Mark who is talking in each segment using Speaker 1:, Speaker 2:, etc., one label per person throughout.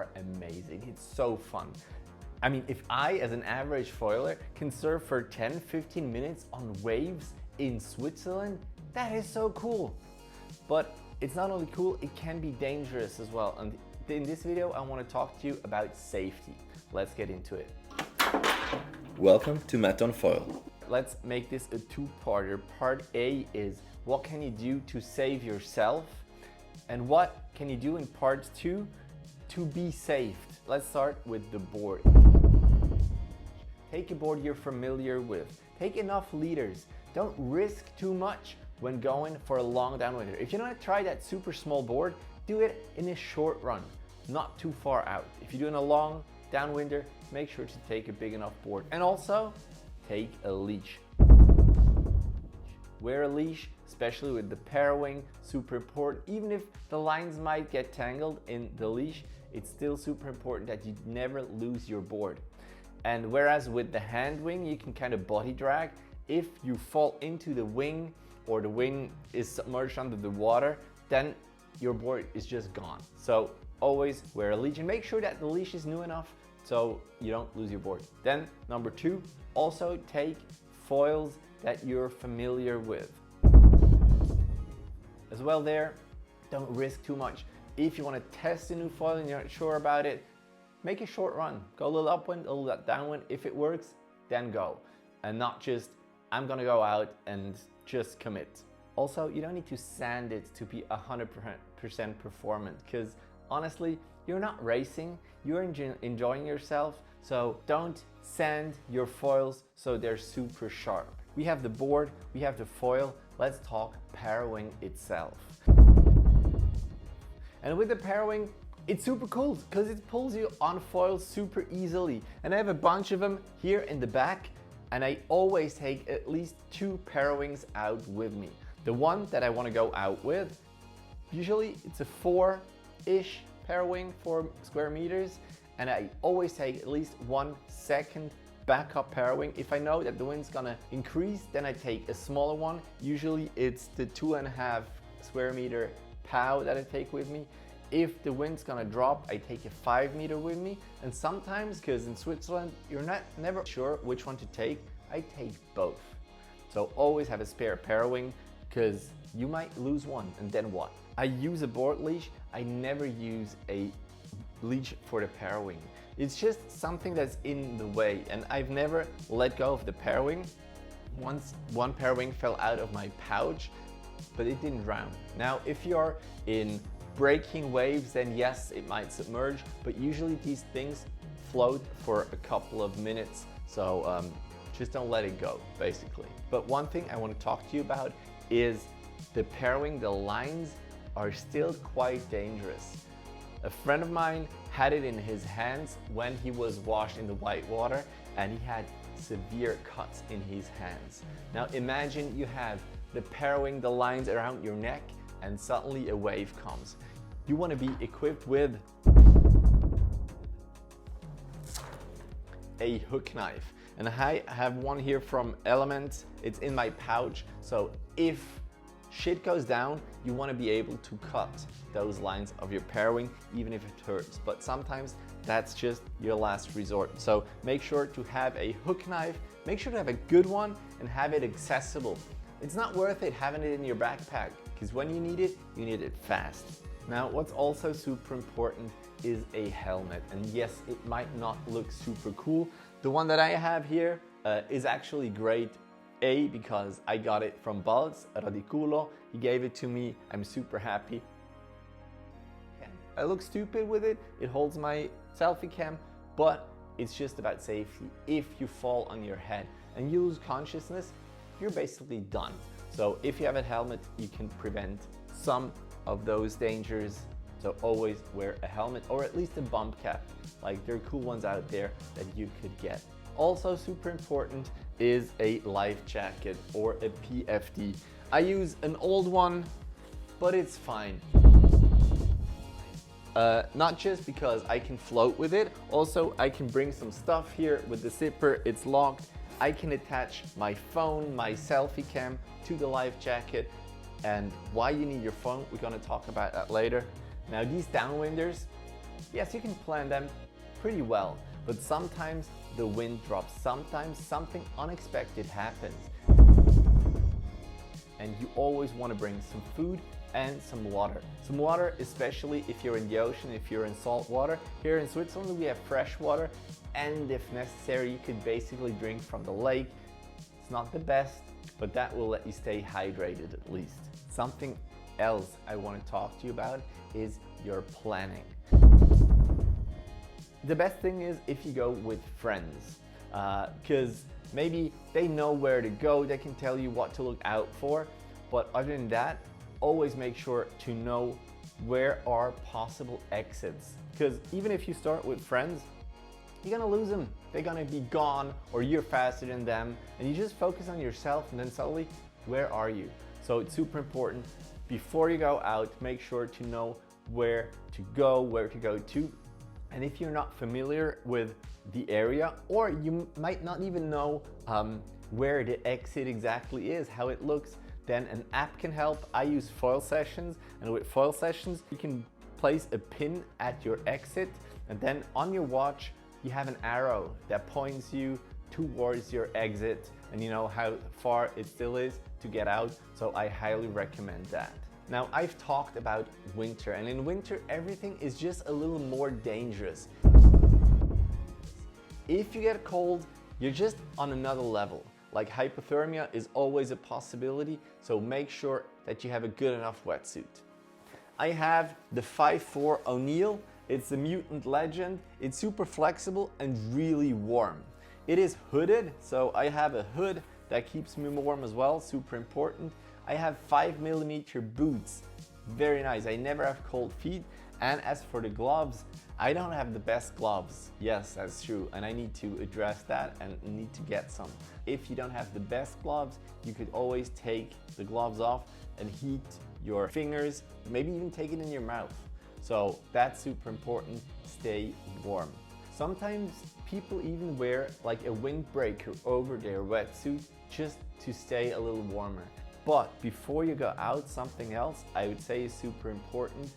Speaker 1: are amazing. It's so fun. I mean, if I, as an average foiler, can surf for 10-15 minutes on waves in Switzerland, that is so cool. But it's not only cool, it can be dangerous as well. And in this video, I want to talk to you about safety. Let's get into it.
Speaker 2: Welcome to Matt on Foil.
Speaker 1: Let's make this a two-parter. Part A is what can you do to save yourself, and what can you do in part 2 to be safe. Let's start with the board. Take a board you're familiar with. Take enough liters. Don't risk too much when going for a long downwinder. If you want to try that super small board, do it in a short run, not too far out. If you're doing a long downwinder, make sure to take a big enough board. And also, take a leash. Wear a leash, especially with the parawing, super important. Even if the lines might get tangled in the leash, it's still super important that you never lose your board. And whereas with the hand wing, you can kind of body drag. If you fall into the wing or the wing is submerged under the water, then your board is just gone. So always wear a leash and make sure that the leash is new enough so you don't lose your board. Then number 2, also take foils that you're familiar with. As well there, don't risk too much. If you want to test a new foil and you're not sure about it, make a short run. Go a little upwind, a little downwind. If it works, then go. And not just, I'm gonna go out and just commit. Also, you don't need to sand it to be 100% performant, because honestly, you're not racing, you're enjoying yourself. So don't sand your foils so they're super sharp. We have the board, we have the foil. Let's talk parawing itself. And with the parawing, it's super cool because it pulls you on foils super easily. And I have a bunch of them here in the back, and I always take at least 2 parawings out with me. The one that I want to go out with, usually it's a 4-ish parawing, 4 square meters, and I always take at least 1 second backup parawing. If I know that the wind's gonna increase, then I take a smaller one. Usually it's the 2.5 square meter POW that I take with me. If the wind's gonna drop, I take a 5 meter with me. And sometimes, because in Switzerland, you're never sure which one to take, I take both. So always have a spare parawing, because you might lose one, and then what? I use a board leash. I never use a leash for the parawing. It's just something that's in the way, and I've never let go of the parawing. Once one parawing fell out of my pouch, but it didn't drown. Now, if you're in breaking waves, then yes, it might submerge, but usually these things float for a couple of minutes, so just don't let it go, basically. But one thing I want to talk to you about is the parawing. The lines are still quite dangerous. A friend of mine had it in his hands when he was washed in the white water, and he had severe cuts in his hands. Now imagine you have the parawing, the lines around your neck, and suddenly a wave comes. You want to be equipped with a hook knife. And I have one here from Element. It's in my pouch. So if shit goes down, you want to be able to cut those lines of your parawing, even if it hurts. But sometimes that's just your last resort. So make sure to have a hook knife. Make sure to have a good one and have it accessible. It's not worth it having it in your backpack, because when you need it fast. Now, what's also super important is a helmet. And yes, it might not look super cool. The one that I have here is actually great. A, because I got it from Balz, Radiculo. He gave it to me. I'm super happy. I look stupid with it. It holds my selfie cam, but it's just about safety. If you fall on your head and you lose consciousness, you're basically done. So if you have a helmet, you can prevent some of those dangers. So always wear a helmet, or at least a bump cap. Like, there are cool ones out there that you could get. Also super important is a life jacket or a PFD. I use an old one, but it's fine. Not just because I can float with it, also I can bring some stuff here with the zipper. It's locked. I can attach my phone, my selfie cam to the life jacket. And why you need your phone, we're gonna talk about that later. Now, these downwinders, Yes, you can plan them pretty well, but sometimes the wind drops, sometimes something unexpected happens. And you always want to bring some food and some water. Some water, especially if you're in the ocean, if you're in salt water. Here in Switzerland we have fresh water, and if necessary you could basically drink from the lake. It's not the best, but that will let you stay hydrated at least. Something else I want to talk to you about is your planning. The best thing is if you go with friends, because maybe they know where to go, they can tell you what to look out for, but other than that, always make sure to know where are possible exits. Because even if you start with friends, you're gonna lose them. They're gonna be gone, or you're faster than them, and you just focus on yourself, and then suddenly, where are you? So it's super important, before you go out, make sure to know where to go to. And if you're not familiar with the area, or you might not even know where the exit exactly is, how it looks, then an app can help. I use Foilsessions, and with Foilsessions, you can place a pin at your exit, and then on your watch, you have an arrow that points you towards your exit, and you know how far it still is to get out, so I highly recommend that. Now, I've talked about winter, and in winter, everything is just a little more dangerous. If you get cold, you're just on another level. Like hypothermia is always a possibility, so make sure that you have a good enough wetsuit. I have the 5'4" O'Neill. It's a mutant legend. It's super flexible and really warm. It is hooded, so I have a hood that keeps me warm as well, super important. I have 5mm boots, very nice. I never have cold feet. And as for the gloves, I don't have the best gloves. Yes, that's true, and I need to address that and need to get some. If you don't have the best gloves, you could always take the gloves off and heat your fingers, maybe even take it in your mouth. So that's super important, stay warm. Sometimes people even wear like a windbreaker over their wetsuit just to stay a little warmer. But before you go out, something else I would say is super important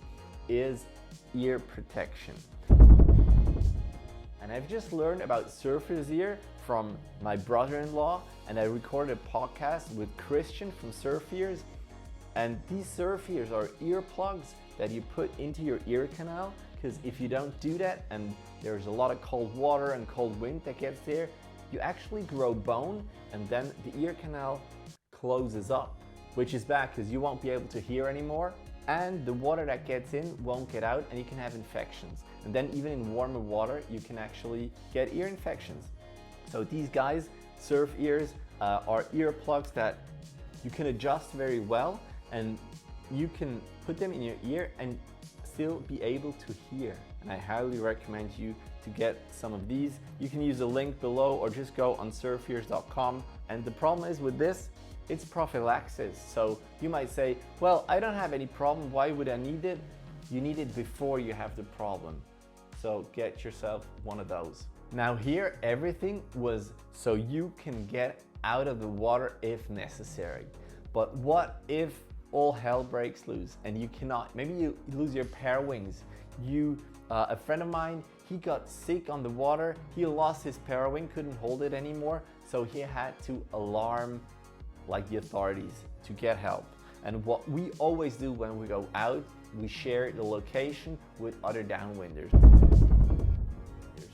Speaker 1: is ear protection. And I've just learned about SurfEars ear from my brother-in-law, and I recorded a podcast with Christian from SurfEars. And these SurfEars are earplugs that you put into your ear canal, because if you don't do that and there's a lot of cold water and cold wind that gets there, you actually grow bone, and then the ear canal closes up, which is bad because you won't be able to hear anymore, and the water that gets in won't get out, and you can have infections. And then even in warmer water, you can actually get ear infections. So these guys, SurfEars, are earplugs that you can adjust very well, and you can put them in your ear and still be able to hear. And I highly recommend you to get some of these. You can use the link below or just go on surfears.com. And the problem is with this, it's prophylaxis. So you might say, well, I don't have any problem, why would I need it? You need it before you have the problem. So get yourself one of those. Now here, everything was so you can get out of the water if necessary. But what if all hell breaks loose and you cannot? Maybe you lose your parawings. A friend of mine, he got sick on the water. He lost his parawing, couldn't hold it anymore. So he had to alarm like the authorities to get help. And what we always do when we go out, we share the location with other downwinders.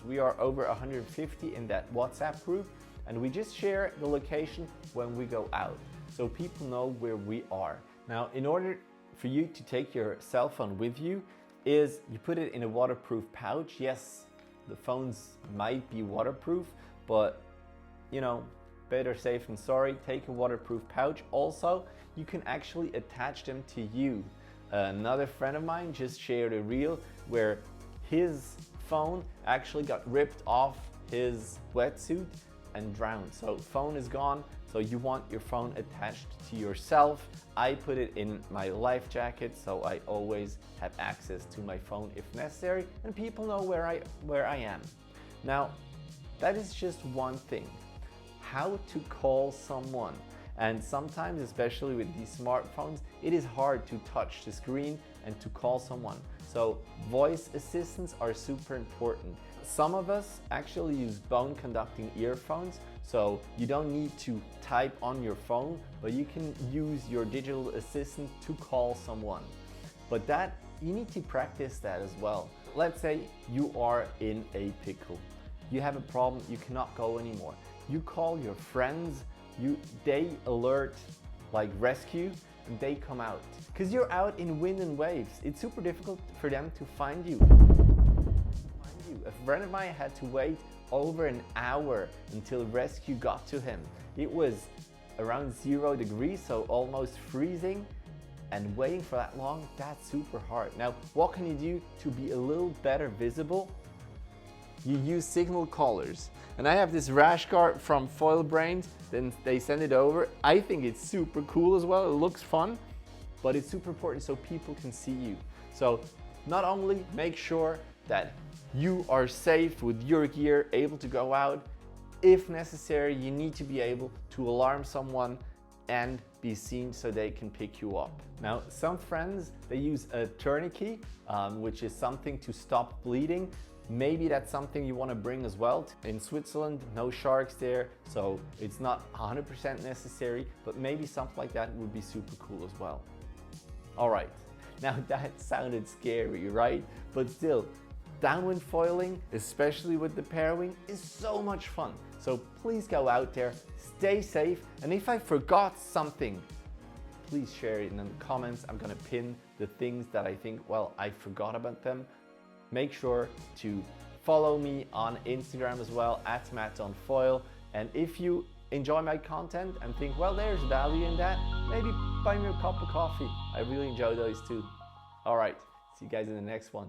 Speaker 1: We are over 150 in that WhatsApp group, and we just share the location when we go out, so people know where we are. Now, in order for you to take your cell phone with you, is you put it in a waterproof pouch. Yes, the phones might be waterproof, but you know, better safe than sorry. Take a waterproof pouch. Also, you can actually attach them to you. Another friend of mine just shared a reel where his phone actually got ripped off his wetsuit and drowned. So phone is gone, so you want your phone attached to yourself. I put it in my life jacket, so I always have access to my phone if necessary, and people know where I am. Now, that is just one thing. How to call someone. And sometimes, especially with these smartphones, it is hard to touch the screen and to call someone. So voice assistants are super important. Some of us actually use bone conducting earphones, so you don't need to type on your phone, but you can use your digital assistant to call someone. But that, you need to practice that as well. Let's say you are in a pickle. You have a problem, you cannot go anymore. You call your friends, they alert like rescue, and they come out. Because you're out in wind and waves, it's super difficult for them to find you. A friend of mine had to wait over an hour until rescue got to him. It was around 0 degrees, so almost freezing, and waiting for that long, that's super hard. Now, what can you do to be a little better visible? You use signal callers. And I have this rash guard from Foil Brains, then they send it over. I think it's super cool as well, it looks fun, but it's super important so people can see you. So not only make sure that you are safe with your gear, able to go out. If necessary, you need to be able to alarm someone and be seen so they can pick you up. Now, some friends, they use a tourniquet, which is something to stop bleeding. Maybe that's something you want to bring as well. In Switzerland, no sharks there, so it's not 100% necessary, but maybe something like that would be super cool as well. All right, now that sounded scary, right? But still, downwind foiling, especially with the parawing, is so much fun. So please go out there, stay safe, and if I forgot something, please share it in the comments. I'm gonna pin the things that I think, well, I forgot about them. Make sure to follow me on Instagram as well, @MattOnFoil. And if you enjoy my content and think, well, there's value in that, maybe buy me a cup of coffee. I really enjoy those too. All right, see you guys in the next one.